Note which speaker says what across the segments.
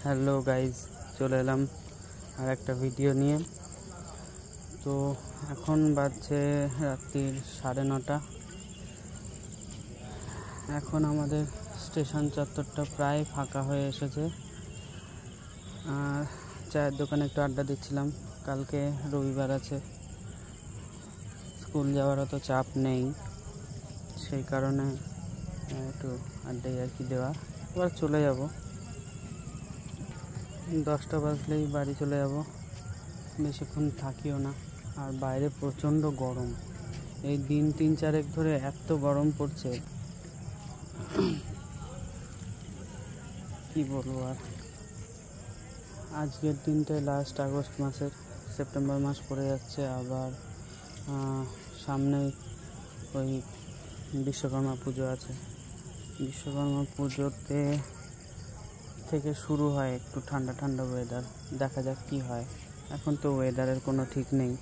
Speaker 1: Hello guys, চলে এলাম আর একটা ভিডিও নিয়ে। তো এখন বাজছে রাত্রির 9:30। এখন আমাদের স্টেশন চত্বরটা প্রায় ফাঁকা হয়ে এসেছে। আর চায়ের দোকানে একটু আড্ডা দিচ্ছিলাম। কালকে রবিবার আছে, স্কুল যাওয়ার অত চাপ নেই, সেই কারণে একটু আড্ডাই আর কি দেওয়া। এবার চলে যাব, 10টা বাজলেই বাড়ি চলে যাব, বেশিক্ষণ থাকিও না। আর বাইরে প্রচণ্ড গরম, এই দিন 3-4 ধরে এত গরম পড়ছে, কি বলবো। আর আজকের দিনটায় লাস্ট আগস্ট মাসের, সেপ্টেম্বর মাস পড়ে যাচ্ছে। আবার সামনেই ওই বিশ্বকর্মা পুজো আছে। বিশ্বকর্মা পুজোতে থেকে শুরু হয় একটু ঠান্ডা ঠান্ডা ওয়েদার, দেখা যাক কি হয়। এখন তো ওয়েদারের কোনো ঠিক নেই,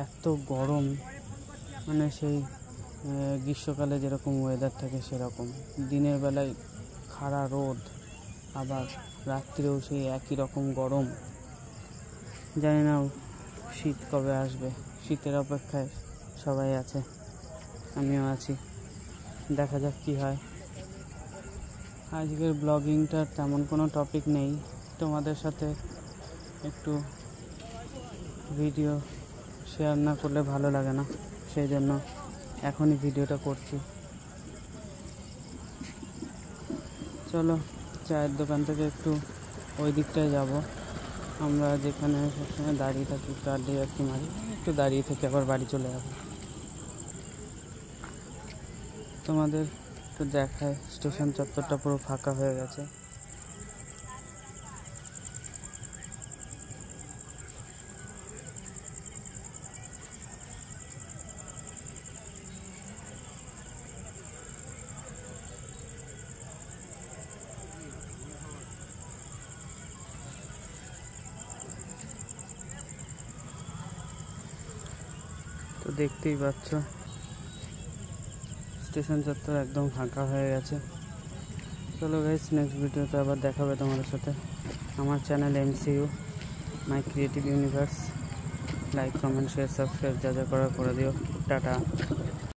Speaker 1: এত গরম, মানে সেই গ্রীষ্মকালে যেরকম ওয়েদার থাকে সেরকম। দিনের বেলায় খাড়া রোদ, আবার রাত্রেও সেই একই রকম গরম। জানি না শীত কবে আসবে, শীতের অপেক্ষায় সবাই আছে, আমিও আছি। দেখা যাক কি হয়। আজকের ব্লগিংটার তেমন কোনো টপিক নেই, তোমাদের সাথে একটু ভিডিও শেয়ার না করলে ভালো লাগে না, সেই জন্য এখনই ভিডিওটা করছি। চলো, চায়ের দোকান থেকে একটু ওই দিকটায় যাব। আমরা যেখানে সবসময় দাঁড়িয়ে থাকি, একটু আড্ডা আড্ডি মারি, একটু দাঁড়িয়ে থেকে আবার বাড়ি চলে যাব। তোমাদের একটু দেখায়, স্টেশন চত্বরটা পুরো ফাঁকা হয়ে গেছে। তো দেখতেই পাচ্ছ, স্টেশন চত্বর একদম ফাঁকা হয়ে গেছে। চলো গাইস, নেক্সট ভিডিওতে আবার দেখাবে তোমাদের সাথে। আমার চ্যানেল MCU মাই creative universe. Like, comment, share, subscribe যা যা করা করে দিও। টাটা।